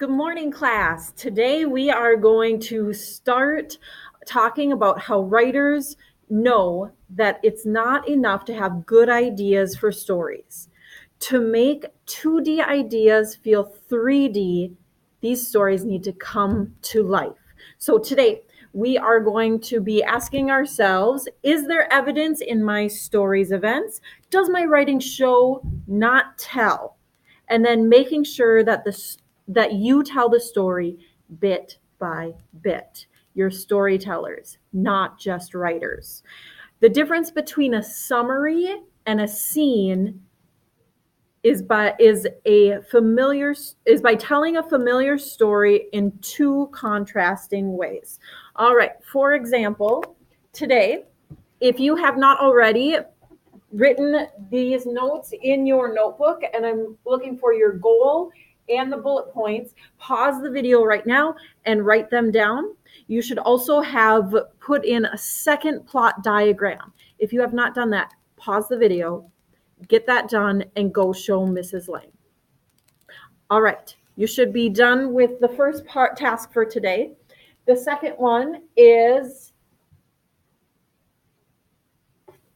Good morning, class. Today we are going to start talking about how writers know that it's not enough to have good ideas for stories. To make 2D ideas feel 3D, these stories need to come to life. So today we are going to be asking ourselves, is there evidence in my story's events? Does my writing show, not tell? And then making sure that that you tell the story bit by bit. You're storytellers, not just writers. The difference between a summary and a scene is by telling a familiar story in two contrasting ways. All right, for example, today, if you have not already written these notes in your notebook, and I'm looking for your goal and the bullet points, pause the video right now and write them down. You should also have put in a second plot diagram. If you have not done that, pause the video, get that done, and go show Mrs. Lang. All right, you should be done with the first task for today. The second one is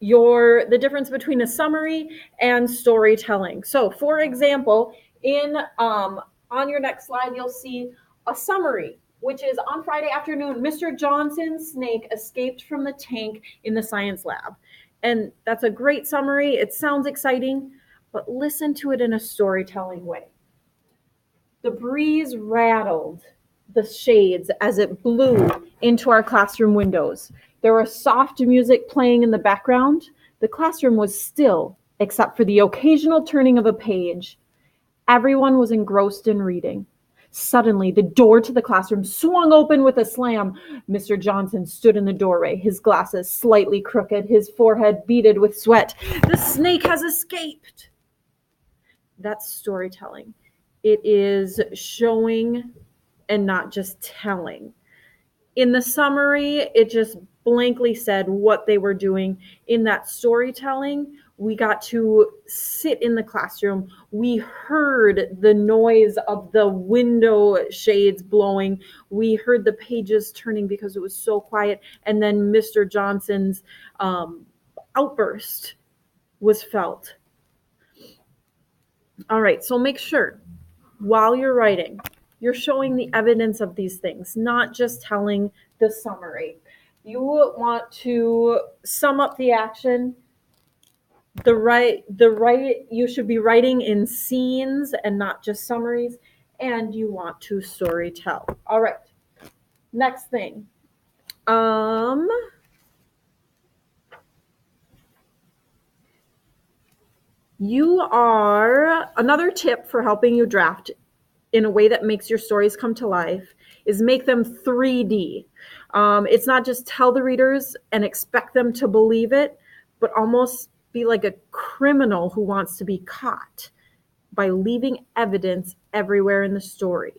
the difference between a summary and storytelling. So, for example, on your next slide, you'll see a summary, which is on Friday afternoon, Mr. Johnson's snake escaped from the tank in the science lab. And that's a great summary. It sounds exciting, but listen to it in a storytelling way. The breeze rattled the shades as it blew into our classroom windows. There was soft music playing in the background. The classroom was still, except for the occasional turning of a page. Everyone was engrossed in reading. Suddenly, the door to the classroom swung open with a slam. Mr. Johnson stood in the doorway, his glasses slightly crooked, his forehead beaded with sweat. The snake has escaped. That's storytelling. It is showing and not just telling. In the summary, it just blankly said what they were doing. In that storytelling, we got to sit in the classroom. We heard the noise of the window shades blowing. We heard the pages turning because it was so quiet. And then Mr. Johnson's outburst was felt. All right, so make sure while you're writing, you're showing the evidence of these things, not just telling the summary. You want to sum up the action. You should be writing in scenes and not just summaries, and you want to story tell. All right. Next thing. Another tip for helping you draft in a way that makes your stories come to life is make them 3D. It's not just tell the readers and expect them to believe it, but almost be like a criminal who wants to be caught by leaving evidence everywhere in the story.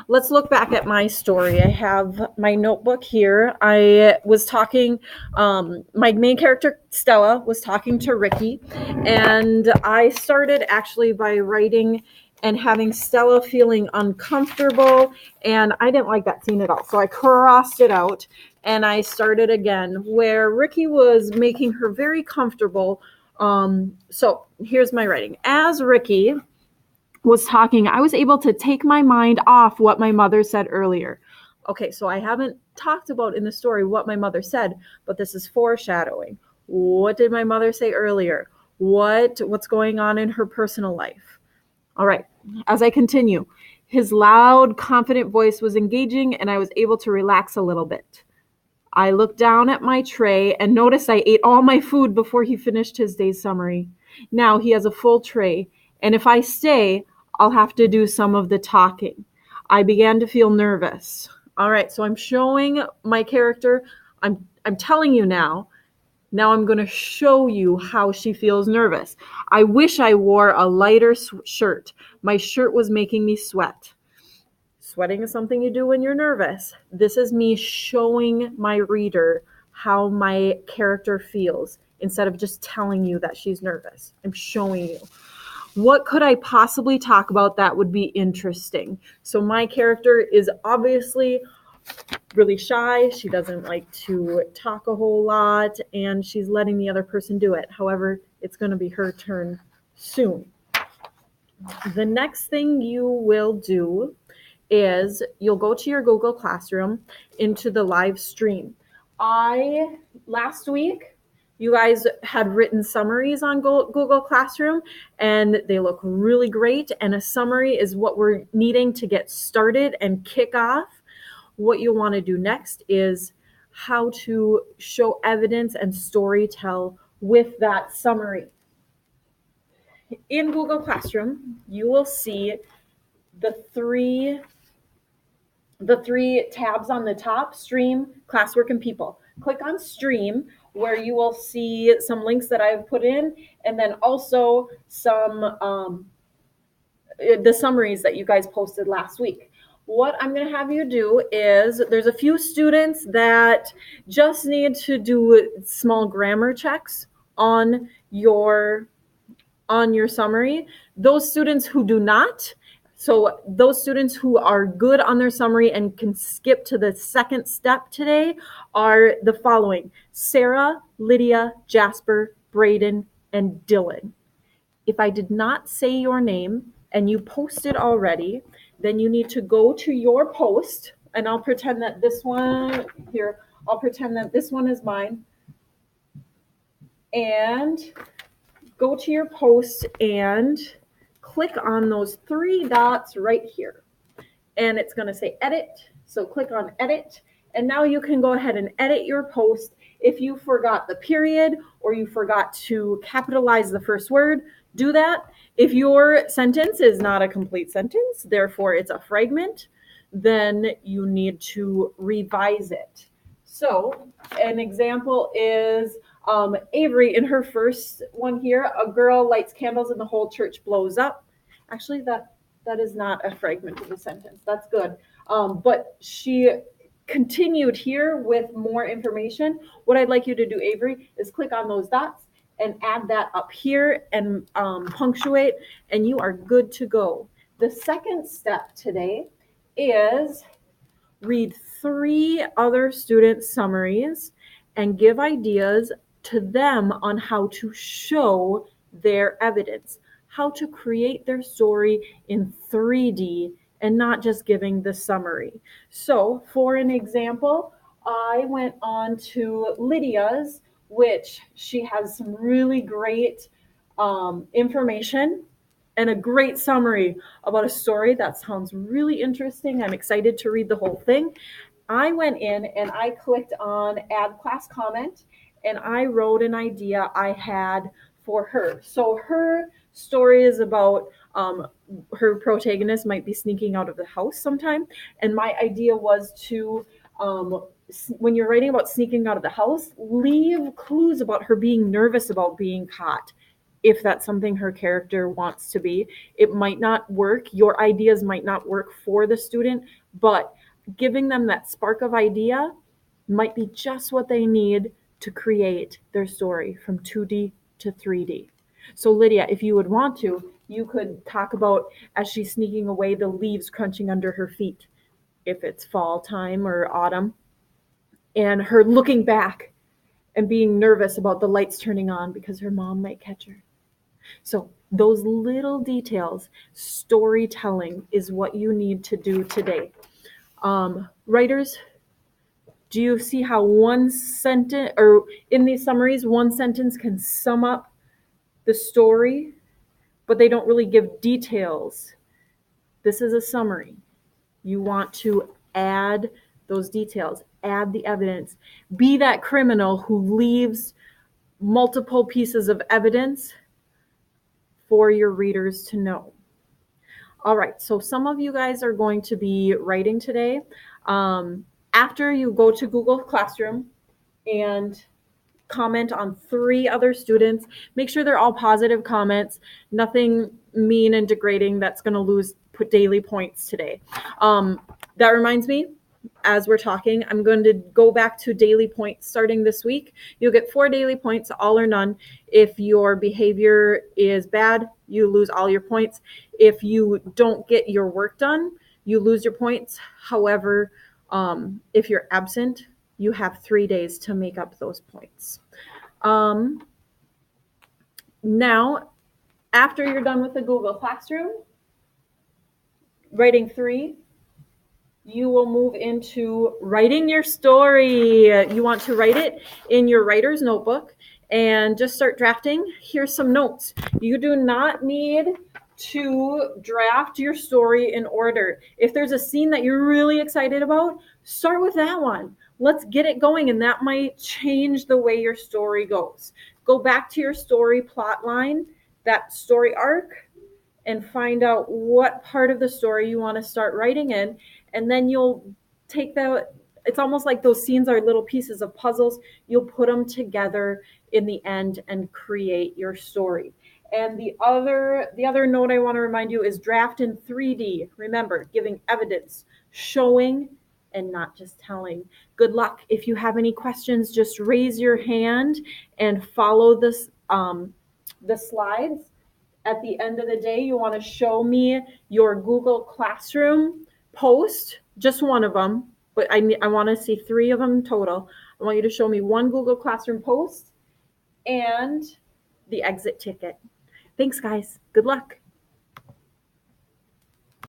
Let's look back at my story. I have my notebook here. I was talking, my main character, Stella, was talking to Ricky, and I started actually by writing and having Stella feeling uncomfortable, and I didn't like that scene at all. So I crossed it out, and I started again where Ricky was making her very comfortable. So here's my writing. As Ricky was talking, I was able to take my mind off what my mother said earlier. Okay, so I haven't talked about in the story what my mother said, but this is foreshadowing. What did my mother say earlier? What's going on in her personal life? All right, as I continue, his loud, confident voice was engaging, and I was able to relax a little bit. I looked down at my tray and noticed I ate all my food before he finished his day's summary. Now he has a full tray, and if I stay, I'll have to do some of the talking. I began to feel nervous. All right, so I'm showing my character. I'm telling you now. Now I'm going to show you how she feels nervous. I wish I wore a lighter shirt. My shirt was making me sweat. Sweating is something you do when you're nervous. This is me showing my reader how my character feels instead of just telling you that she's nervous. I'm showing you. What could I possibly talk about that would be interesting? So my character is obviously really shy. She doesn't like to talk a whole lot, and she's letting the other person do it. However, it's going to be her turn soon. The next thing you will do is you'll go to your Google Classroom into the live stream. Last week, you guys had written summaries on Google Classroom, and they look really great. And a summary is what we're needing to get started and kick off. What you want to do next is how to show evidence and story tell with that summary. In Google Classroom, you will see the three tabs on the top: Stream, Classwork, and People. Click on Stream, where you will see some links that I've put in, and then also some the summaries that you guys posted last week. What I'm going to have you do is, there's a few students that just need to do small grammar checks on your summary. Those students who do not, so those students who are good on their summary and can skip to the second step today are the following: Sarah, Lydia, Jasper, Braden, and Dylan. If I did not say your name and you posted already, then you need to go to your post, and I'll pretend that this one is mine, and go to your post and click on those three dots right here. And it's going to say edit. So click on edit. And now you can go ahead and edit your post. If you forgot the period or you forgot to capitalize the first word, do that. If your sentence is not a complete sentence, therefore it's a fragment, then you need to revise it. So an example is Avery, in her first one here: a girl lights candles and the whole church blows up. Actually, that is not a fragment of the sentence. That's good. But she continued here with more information. What I'd like you to do, Avery, is click on those dots and add that up here and punctuate, and you are good to go. The second step today is read 3 other student summaries and give ideas to them on how to show their evidence, how to create their story in 3D and not just giving the summary. So for an example, I went on to Lydia's, which she has some really great information and a great summary about a story that sounds really interesting. I'm excited to read the whole thing. I went in and I clicked on add class comment, and I wrote an idea I had for her. So her story is about her protagonist might be sneaking out of the house sometime. And my idea was to, when you're writing about sneaking out of the house, leave clues about her being nervous about being caught. If that's something her character wants to be, it might not work. Your ideas might not work for the student, but giving them that spark of idea might be just what they need to create their story from 2D to 3D. So Lydia, if you would want to, you could talk about, as she's sneaking away, the leaves crunching under her feet, if it's fall time or autumn, and her looking back and being nervous about the lights turning on because her mom might catch her. So those little details, storytelling, is what you need to do today. Writers, do you see how one sentence, or in these summaries, one sentence can sum up the story, but they don't really give details? This is a summary. You want to add those details, add the evidence. Be that criminal who leaves multiple pieces of evidence for your readers to know. All right, so some of you guys are going to be writing today. After you go to Google Classroom and comment on 3 other students, make sure they're all positive comments, nothing mean and degrading that's going to put daily points today. That reminds me, as we're talking. I'm going to go back to daily points starting this week. You'll get 4 daily points, all or none. If your behavior is bad, you lose all your points. If you don't get your work done, you lose your points. However, if you're absent, you have 3 days to make up those points. Now, after you're done with the Google Classroom, writing 3, you will move into writing your story. You want to write it in your writer's notebook and just start drafting. Here's some notes. You do not need to draft your story in order. If there's a scene that you're really excited about, start with that one. Let's get it going, and that might change the way your story goes. Go back to your story plot line, that story arc, and find out what part of the story you want to start writing in. And then you'll take that, it's almost like those scenes are little pieces of puzzles. You'll put them together in the end and create your story. And the other note I want to remind you is draft in 3D. Remember, giving evidence, showing, and not just telling. Good luck. If you have any questions, just raise your hand and follow this, the slides. At the end of the day, you want to show me your Google Classroom post, just one of them, but I want to see 3 of them total. I want you to show me 1 Google Classroom post and the exit ticket. Thanks, guys. Good luck.